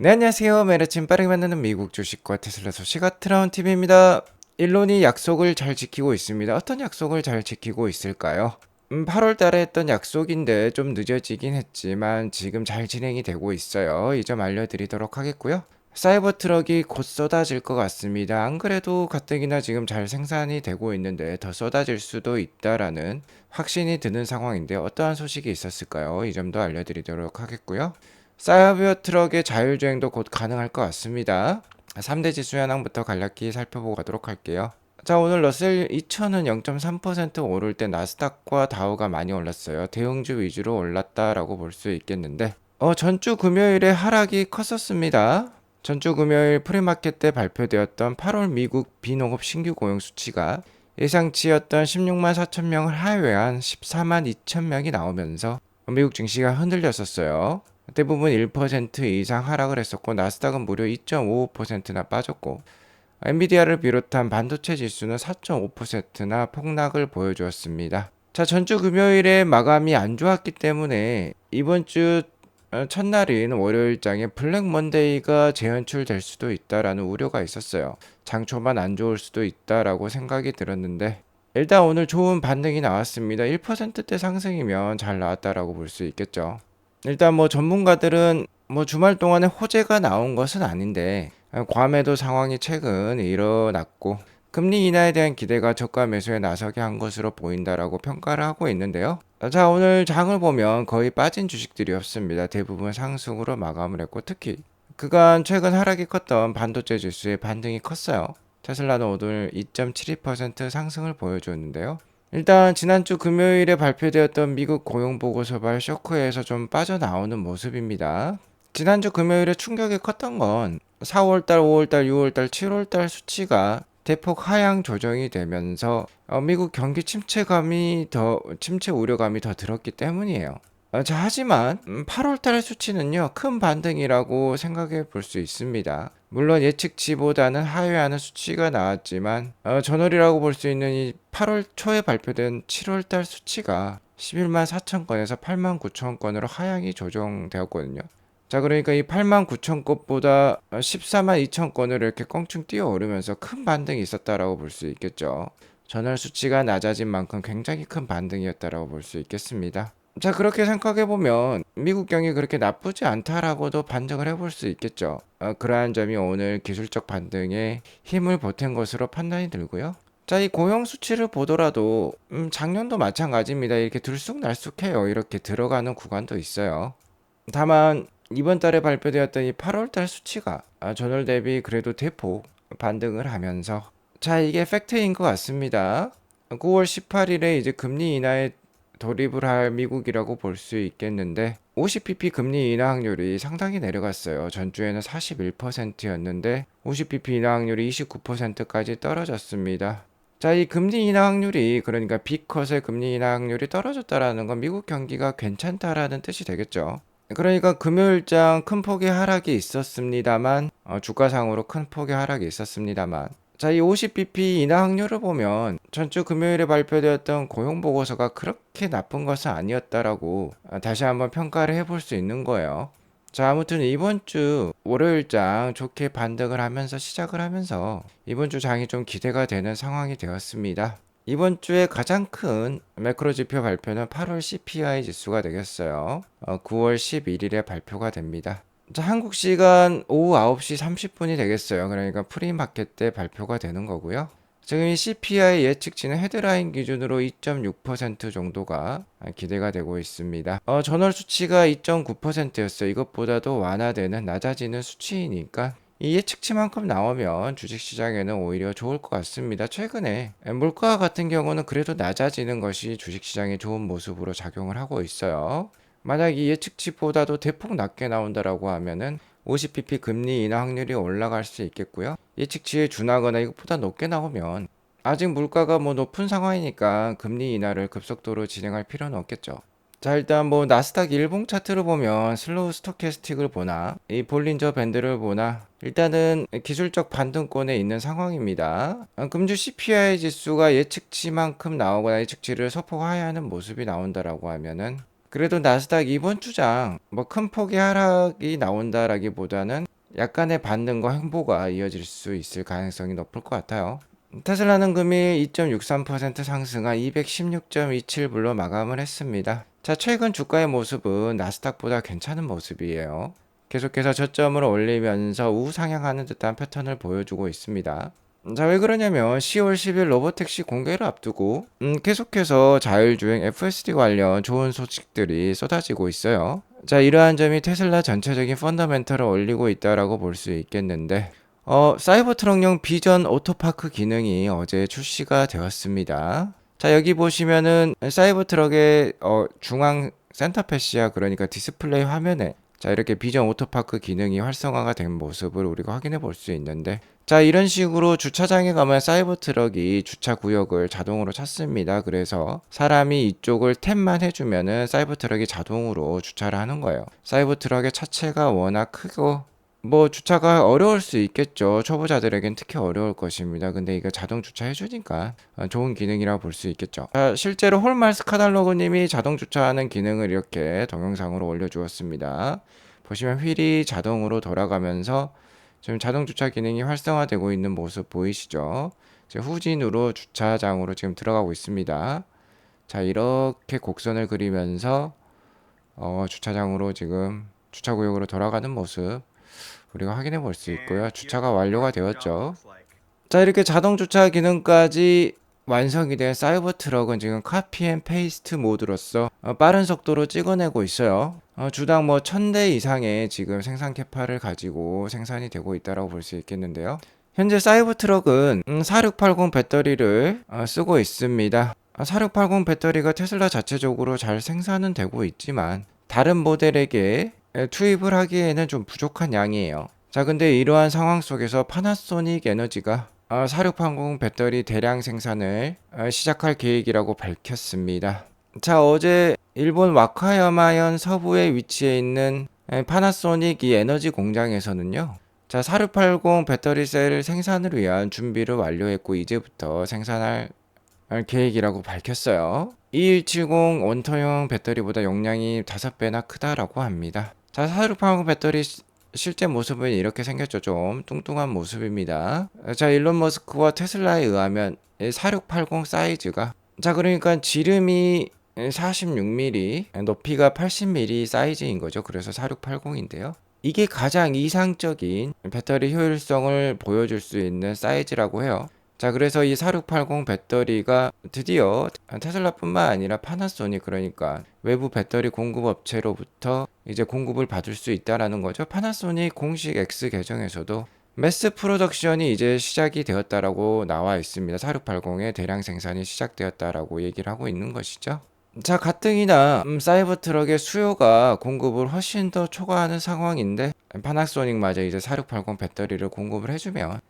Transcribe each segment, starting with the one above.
네, 안녕하세요. 매일 아침 빠르게 만드는 미국 주식과 테슬라 소식 트라운 TV입니다. 일론이 약속을 잘 지키고 있습니다. 어떤 약속을 잘 지키고 있을까요? 8월 달에 했던 약속인데 좀 늦어지긴 했지만 지금 잘 진행이 되고 있어요. 이 점 알려드리도록 하겠고요. 사이버 트럭이 곧 쏟아질 것 같습니다. 안 그래도 가뜩이나 지금 잘 생산이 되고 있는데 더 쏟아질 수도 있다라는 확신이 드는 상황인데 어떠한 소식이 있었을까요? 이 점도 알려드리도록 하겠고요. 사이버 트럭의 자율주행도 곧 가능할 것 같습니다. 3대 지수 현황부터 간략히 살펴보고 가도록 할게요. 자, 오늘 러셀 2000은 0.3% 오를 때 나스닥과 다우가 많이 올랐어요. 대형주 위주로 올랐다라고 볼 수 있겠는데, 전주 금요일에 하락이 컸었습니다. 전주 금요일 프리마켓 때 발표되었던 8월 미국 비농업 신규 고용 수치가 예상치였던 16만 4천 명을 하회한 14만 2천 명이 나오면서 미국 증시가 흔들렸었어요. 대부분 1% 이상 하락을 했었고 나스닥은 무려 2.55%나 빠졌고 엔비디아를 비롯한 반도체 지수는 4.5%나 폭락을 보여주었습니다. 자, 전주 금요일에 마감이 안 좋았기 때문에 이번 주 첫날인 월요일장에 블랙 먼데이가 재연출될 수도 있다라는 우려가 있었어요. 장 초반 안 좋을 수도 있다라고 생각이 들었는데 일단 오늘 좋은 반등이 나왔습니다. 1%대 상승이면 잘 나왔다라고 볼 수 있겠죠. 일단 뭐 전문가들은 뭐 주말 동안에 호재가 나온 것은 아닌데 과매도 상황이 최근 일어났고 금리 인하에 대한 기대가 저가 매수에 나서게 한 것으로 보인다라고 평가를 하고 있는데요. 자, 오늘 장을 보면 거의 빠진 주식들이 없습니다. 대부분 상승으로 마감을 했고 특히 그간 최근 하락이 컸던 반도체 지수의 반등이 컸어요. 테슬라는 오늘 2.72% 상승을 보여줬는데요. 일단 지난주 금요일에 발표되었던 미국 고용보고서발 쇼크에서 좀 빠져나오는 모습입니다. 지난주 금요일에 충격이 컸던 건 4월달, 5월달, 6월달, 7월달 수치가 대폭 하향 조정이 되면서 미국 경기 침체 우려감이 더 들었기 때문이에요. 자, 하지만 8월달 수치는요 큰 반등이라고 생각해 볼 수 있습니다. 물론 예측치보다는 하회하는 수치가 나왔지만 전월이라고 볼 수 있는 이 8월 초에 발표된 7월달 수치가 11만 4천 건에서 8만 9천 건으로 하향이 조정되었거든요. 자, 그러니까 이 8만 9천 건보다 14만 2천 건으로 이렇게 껑충 뛰어오르면서 큰 반등이 있었다라고 볼 수 있겠죠. 전월 수치가 낮아진 만큼 굉장히 큰 반등이었다라고 볼 수 있겠습니다. 자, 그렇게 생각해 보면 미국 경기 그렇게 나쁘지 않다라고도 반등을 해볼 수 있겠죠. 그러한 점이 오늘 기술적 반등에 힘을 보탠 것으로 판단이 들고요. 자, 이 고용 수치를 보더라도 작년도 마찬가지입니다. 이렇게 들쑥날쑥해요. 이렇게 들어가는 구간도 있어요. 다만 이번 달에 발표되었던 이 8월 달 수치가 전월 대비 그래도 대폭 반등을 하면서 자, 이게 팩트인 것 같습니다. 9월 18일에 이제 금리 인하에 돌입을 할 미국이라고 볼 수 있겠는데 50bp 금리 인하 확률이 상당히 내려갔어요. 전주에는 41%였는데 50bp 인하 확률이 29%까지 떨어졌습니다. 자, 이 금리 인하 확률이 그러니까 B컷의 금리 인하 확률이 떨어졌다라는 건 미국 경기가 괜찮다라는 뜻이 되겠죠. 그러니까 금요일장 큰 폭의 하락이 있었습니다만 주가상으로 큰 폭의 하락이 있었습니다만 자, 이 50bp 인하 확률을 보면 전주 금요일에 발표되었던 고용보고서가 그렇게 나쁜 것은 아니었다라고 다시 한번 평가를 해볼 수 있는 거예요. 자, 아무튼 이번 주 월요일장 좋게 반등을 하면서 시작을 하면서 이번 주 장이 좀 기대가 되는 상황이 되었습니다. 이번 주에 가장 큰 매크로 지표 발표는 8월 CPI 지수가 되겠어요. 9월 11일에 발표가 됩니다. 자, 한국 시간 오후 9시 30분이 되겠어요. 그러니까 프리마켓 때 발표가 되는 거고요. 지금 이 CPI 예측치는 헤드라인 기준으로 2.6% 정도가 기대가 되고 있습니다. 전월 수치가 2.9%였어요. 이것보다도 완화되는 낮아지는 수치이니까 이 예측치만큼 나오면 주식시장에는 오히려 좋을 것 같습니다. 최근에 물가 같은 경우는 그래도 낮아지는 것이 주식시장에 좋은 모습으로 작용을 하고 있어요. 만약 이 예측치보다도 대폭 낮게 나온다라고 하면은 50bp 금리 인하 확률이 올라갈 수 있겠고요. 예측치에 준하거나 이것보다 높게 나오면 아직 물가가 뭐 높은 상황이니까 금리 인하를 급속도로 진행할 필요는 없겠죠. 자, 일단 뭐 나스닥 일봉 차트를 보면 슬로우 스토캐스틱을 보나 이 볼린저 밴드를 보나 일단은 기술적 반등권에 있는 상황입니다. 금주 CPI 지수가 예측치만큼 나오거나 예측치를 소폭 하회하는 모습이 나온다라고 하면은 그래도 나스닥 이번 주장 뭐 큰 폭의 하락이 나온다라기보다는 약간의 반등과 횡보가 이어질 수 있을 가능성이 높을 것 같아요. 테슬라는 금일 2.63% 상승한 216.27불로 마감을 했습니다. 자, 최근 주가의 모습은 나스닥보다 괜찮은 모습이에요. 계속해서 저점을 올리면서 우상향하는 듯한 패턴을 보여주고 있습니다. 자, 왜 그러냐면 10월 10일 로보택시 공개를 앞두고 계속해서 자율주행 FSD 관련 좋은 소식들이 쏟아지고 있어요. 자, 이러한 점이 테슬라 전체적인 펀더멘털을 올리고 있다라고 볼 수 있겠는데 사이버트럭용 비전 오토파크 기능이 어제 출시가 되었습니다. 자, 여기 보시면은 사이버트럭의 중앙 센터패시아, 그러니까 디스플레이 화면에 자, 이렇게 비전 오토파크 기능이 활성화가 된 모습을 우리가 확인해 볼 수 있는데, 자, 이런 식으로 주차장에 가면 사이버트럭이 주차 구역을 자동으로 찾습니다. 그래서 사람이 이쪽을 탭만 해주면은 사이버트럭이 자동으로 주차를 하는 거예요. 사이버트럭의 차체가 워낙 크고 뭐 주차가 어려울 수 있겠죠. 초보자들에겐 특히 어려울 것입니다. 근데 이거 자동 주차해 주니까 좋은 기능이라 볼 수 있겠죠. 실제로 홀마스 카달로그님이 자동 주차하는 기능을 이렇게 동영상으로 올려주었습니다. 보시면 휠이 자동으로 돌아가면서 지금 자동 주차 기능이 활성화되고 있는 모습 보이시죠? 지금 후진으로 주차장으로 지금 들어가고 있습니다. 자, 이렇게 곡선을 그리면서 주차장으로 지금 주차구역으로 돌아가는 모습 우리가 확인해 볼 수 있고요. 주차가 완료가 되었죠. 자, 이렇게 자동 주차 기능까지 완성이 된 사이버 트럭은 지금 카피 앤 페이스트 모드로서 빠른 속도로 찍어내고 있어요. 주당 뭐 1000대 이상의 지금 생산 캐파를 가지고 생산이 되고 있다고 볼 수 있겠는데요. 현재 사이버 트럭은 4680 배터리를 쓰고 있습니다. 4680 배터리가 테슬라 자체적으로 잘 생산은 되고 있지만 다른 모델에게 투입을 하기에는 좀 부족한 양이에요. 자, 근데 이러한 상황 속에서 파나소닉 에너지가 4680 배터리 대량 생산을 시작할 계획이라고 밝혔습니다. 자, 어제 일본 와카야마현 서부에 위치해 있는 파나소닉 이 에너지 공장에서는요. 자, 4680 배터리 셀 생산을 위한 준비를 완료했고 이제부터 생산할 계획이라고 밝혔어요. 2170 원터형 배터리보다 용량이 5배나 크다라고 합니다. 자, 4680 배터리 실제 모습은 이렇게 생겼죠. 좀 뚱뚱한 모습입니다. 자, 일론 머스크와 테슬라에 의하면 4680 사이즈가 자, 그러니까 지름이 46mm, 높이가 80mm 사이즈인 거죠. 그래서 4680인데요. 이게 가장 이상적인 배터리 효율성을 보여줄 수 있는 사이즈라고 해요. 자, 그래서 이 4680 배터리가 드디어 테슬라뿐만 아니라 파나소닉, 그러니까 외부 배터리 공급 업체로부터 이제 공급을 받을 수 있다라는 거죠. 파나소닉 공식 X 계정에서도 매스 프로덕션이 이제 시작이 되었다라고 나와 있습니다. 4680의 대량 생산이 시작되었다라고 얘기를 하고 있는 것이죠. 자, 가뜩이나 사이버 트럭의 수요가 공급을 훨씬 더 초과하는 상황인데 파나소닉마저 이제 4680 배터리를 공급을 해주면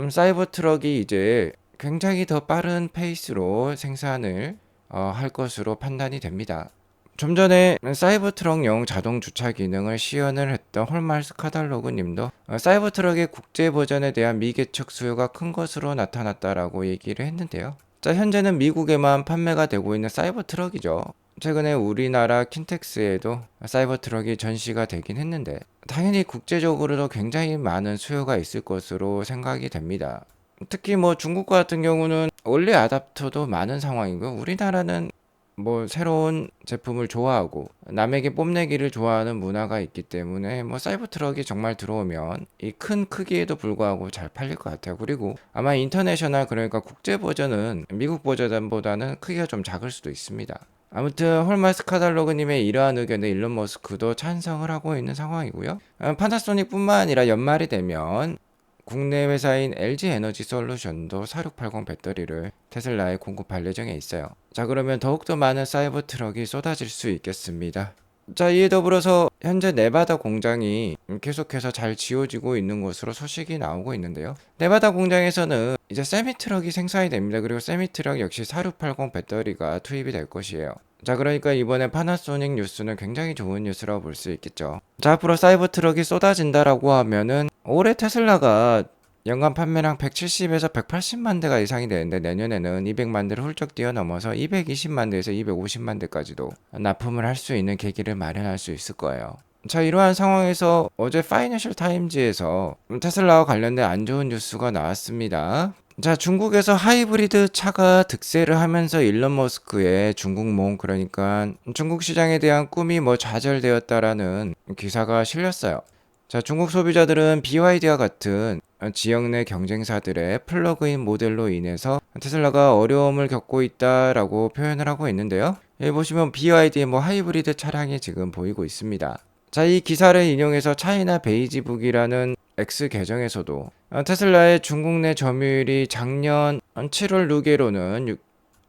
사이버 트럭이 이제 굉장히 더 빠른 페이스로 생산을 할 것으로 판단이 됩니다. 좀 전에 사이버 트럭용 자동 주차 기능을 시연을 했던 홀마스 카달로그 님도 사이버 트럭의 국제 버전에 대한 미개척 수요가 큰 것으로 나타났다라고 얘기를 했는데요. 자, 현재는 미국에만 판매가 되고 있는 사이버 트럭이죠. 최근에 우리나라 킨텍스에도 사이버 트럭이 전시가 되긴 했는데 당연히 국제적으로도 굉장히 많은 수요가 있을 것으로 생각이 됩니다. 특히 뭐 중국 같은 경우는 원리 아답터도 많은 상황이고 우리나라는 뭐 새로운 제품을 좋아하고 남에게 뽐내기를 좋아하는 문화가 있기 때문에 뭐 사이버 트럭이 정말 들어오면 이 큰 크기에도 불구하고 잘 팔릴 것 같아요. 그리고 아마 인터내셔널, 그러니까 국제 버전은 미국 버전보다는 크기가 좀 작을 수도 있습니다. 아무튼 홀마스 카달로그님의 이러한 의견에 일론 머스크도 찬성을 하고 있는 상황이고요. 파나소닉뿐만 아니라 연말이 되면 국내 회사인 LG 에너지 솔루션도 4680 배터리를 테슬라에 공급할 예정에 있어요. 자, 그러면 더욱더 많은 사이버 트럭이 쏟아질 수 있겠습니다. 자, 이에 더불어서 현재 네바다 공장이 계속해서 잘 지어지고 있는 것으로 소식이 나오고 있는데요. 네바다 공장에서는 이제 세미 트럭이 생산이 됩니다. 그리고 세미 트럭 역시 4680 배터리가 투입이 될 것이에요. 자, 그러니까 이번에 파나소닉 뉴스는 굉장히 좋은 뉴스라고 볼 수 있겠죠. 자, 앞으로 사이버 트럭이 쏟아진다라고 하면은 올해 테슬라가 연간 판매량 170에서 180만 대가 이상이 되는데 내년에는 200만 대를 훌쩍 뛰어넘어서 220만 대에서 250만 대까지도 납품을 할 수 있는 계기를 마련할 수 있을 거예요. 자, 이러한 상황에서 어제 파이낸셜 타임즈에서 테슬라와 관련된 안 좋은 뉴스가 나왔습니다. 자, 중국에서 하이브리드 차가 득세를 하면서 일론 머스크의 중국몽, 그러니까 중국 시장에 대한 꿈이 좌절되었다라는 기사가 실렸어요. 자, 중국 소비자들은 BYD와 같은 지역 내 경쟁사들의 플러그인 모델로 인해서 테슬라가 어려움을 겪고 있다라고 표현을 하고 있는데요. 여기 보시면 BYD의 하이브리드 차량이 지금 보이고 있습니다. 자, 이 기사를 인용해서 차이나 베이지북이라는 X 계정에서도 테슬라의 중국 내 점유율이 작년 7월 누계로는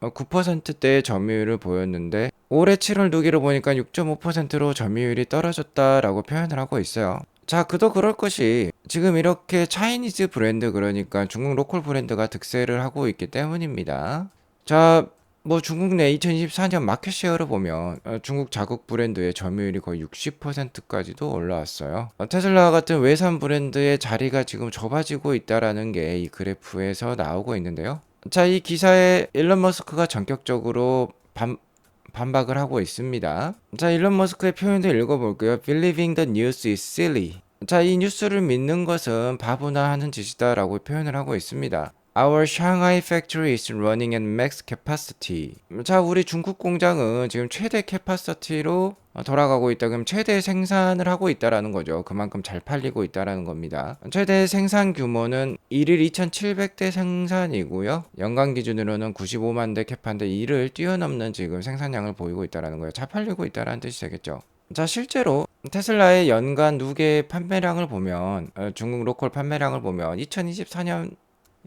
9%대의 점유율을 보였는데 올해 7월 누계로 보니까 6.5%로 점유율이 떨어졌다라고 표현을 하고 있어요. 자, 그도 그럴 것이 지금 이렇게 차이니즈 브랜드, 그러니까 중국 로컬 브랜드가 득세를 하고 있기 때문입니다. 자, 중국 내 2024년 마켓 쉐어를 보면 중국 자국 브랜드의 점유율이 거의 60%까지도 올라왔어요. 테슬라 같은 외산 브랜드의 자리가 지금 좁아지고 있다라는 게 이 그래프에서 나오고 있는데요. 자, 이 기사에 일론 머스크가 전격적으로 반박을 하고 있습니다. 자, 일론 머스크의 표현도 읽어볼게요. Believing the news is silly. 자, 이 뉴스를 믿는 것은 바보나 하는 짓이다라고 표현을 하고 있습니다. Our Shanghai factory is running at max capacity. 자, 우리 중국 공장은 지금 최대 캐파시티로 돌아가고 있다. 그럼 최대 생산을 하고 있다라는 거죠. 그만큼 잘 팔리고 있다라는 겁니다. 최대 생산 규모는 1일 2,700대 생산이고요. 연간 기준으로는 95만 대 캐파인데 이를 뛰어넘는 지금 생산량을 보이고 있다라는 거예요. 잘 팔리고 있다라는 뜻이 되겠죠. 자, 실제로 테슬라의 연간 누계 판매량을 보면 중국 로컬 판매량을 보면 2024년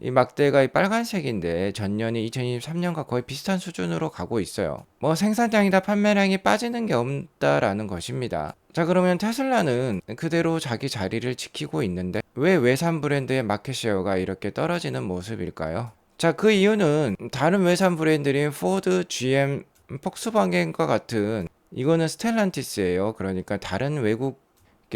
이 막대가 이 빨간색인데 전년이 2023년과 거의 비슷한 수준으로 가고 있어요. 생산량이다 판매량이 빠지는 게 없다라는 것입니다. 자, 그러면 테슬라는 그대로 자기 자리를 지키고 있는데 왜 외산 브랜드의 마켓쉐어가 이렇게 떨어지는 모습일까요? 자, 그 이유는 다른 외산 브랜드인 포드, GM, 폭스바겐과 같은 이거는 스텔란티스예요. 그러니까 다른 외국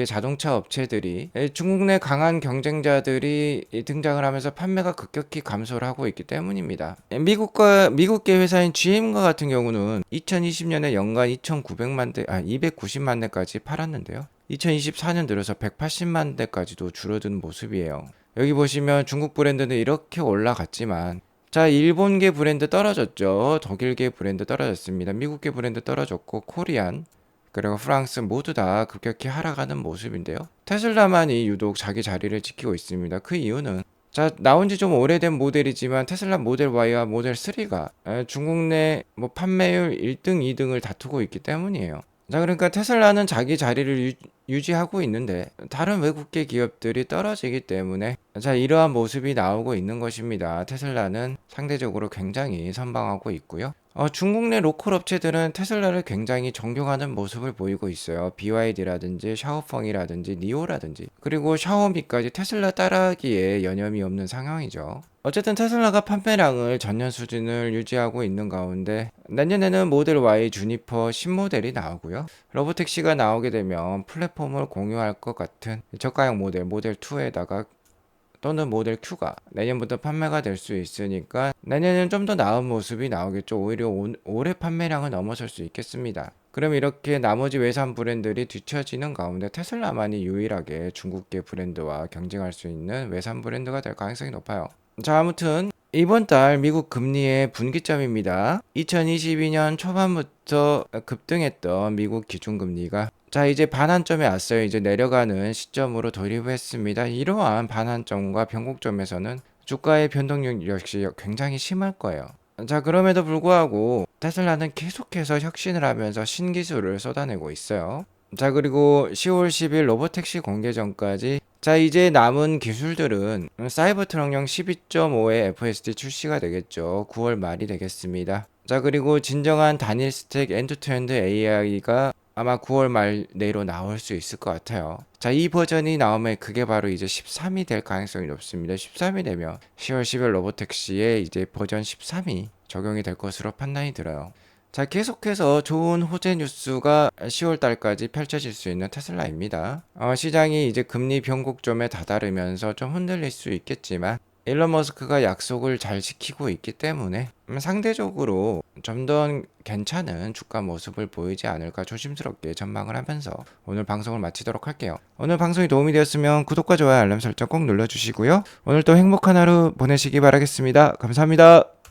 자동차 업체들이 중국 내 강한 경쟁자들이 등장을 하면서 판매가 급격히 감소를 하고 있기 때문입니다. 미국계 회사인 GM과 같은 경우는 2020년에 연간 290만 대까지 팔았는데요. 2024년 들어서 180만 대까지도 줄어든 모습이에요. 여기 보시면 중국 브랜드는 이렇게 올라갔지만 자, 일본계 브랜드 떨어졌죠. 독일계 브랜드 떨어졌습니다. 미국계 브랜드 떨어졌고 코리안 그리고 프랑스 모두 다 급격히 하락하는 모습인데요. 테슬라만이 유독 자기 자리를 지키고 있습니다. 그 이유는 자, 나온 지 좀 오래된 모델이지만 테슬라 모델 Y와 모델 3가 중국 내 판매율 1등, 2등을 다투고 있기 때문이에요. 자, 그러니까 테슬라는 자기 자리를 유지하고 있는데 다른 외국계 기업들이 떨어지기 때문에 자, 이러한 모습이 나오고 있는 것입니다. 테슬라는 상대적으로 굉장히 선방하고 있고요. 중국 내 로컬 업체들은 테슬라를 굉장히 존경하는 모습을 보이고 있어요. BYD라든지 샤오펑이라든지 니오라든지 그리고 샤오미까지 테슬라 따라하기에 여념이 없는 상황이죠. 어쨌든 테슬라가 판매량을 전년 수준을 유지하고 있는 가운데 내년에는 모델 Y 주니퍼 신모델이 나오고요. 로보택시가 나오게 되면 플랫폼을 공유할 것 같은 저가형 모델 2에다가 또는 모델 Q가 내년부터 판매가 될 수 있으니까 내년에는 좀 더 나은 모습이 나오겠죠. 오히려 올해 판매량을 넘어설 수 있겠습니다. 그럼 이렇게 나머지 외산 브랜드들이 뒤처지는 가운데 테슬라만이 유일하게 중국계 브랜드와 경쟁할 수 있는 외산 브랜드가 될 가능성이 높아요. 자, 아무튼 이번 달 미국 금리의 분기점입니다. 2022년 초반부터 급등했던 미국 기준금리가 자, 이제 반환점에 왔어요. 이제 내려가는 시점으로 돌입했습니다. 이러한 반환점과 변곡점에서는 주가의 변동력 역시 굉장히 심할 거예요. 자, 그럼에도 불구하고 테슬라는 계속해서 혁신을 하면서 신기술을 쏟아내고 있어요. 자, 그리고 10월 10일 로보택시 공개 전까지 자, 이제 남은 기술들은 사이버트럭용 12.5의 FSD 출시가 되겠죠. 9월 말이 되겠습니다. 자, 그리고 진정한 단일 스택 엔드투엔드 AI가 아마 9월 말 내로 나올 수 있을 것 같아요. 자, 이 버전이 나오면 그게 바로 이제 13이 될 가능성이 높습니다. 13이 되면 10월 10일 로보택시에 이제 버전 13이 적용이 될 것으로 판단이 들어요. 자, 계속해서 좋은 호재 뉴스가 10월 달까지 펼쳐질 수 있는 테슬라입니다. 시장이 이제 금리 변곡점에 다다르면서 좀 흔들릴 수 있겠지만 일론 머스크가 약속을 잘 지키고 있기 때문에 상대적으로 좀 더 괜찮은 주가 모습을 보이지 않을까 조심스럽게 전망을 하면서 오늘 방송을 마치도록 할게요. 오늘 방송이 도움이 되었으면 구독과 좋아요 알람 설정 꼭 눌러주시고요. 오늘 또 행복한 하루 보내시기 바라겠습니다. 감사합니다.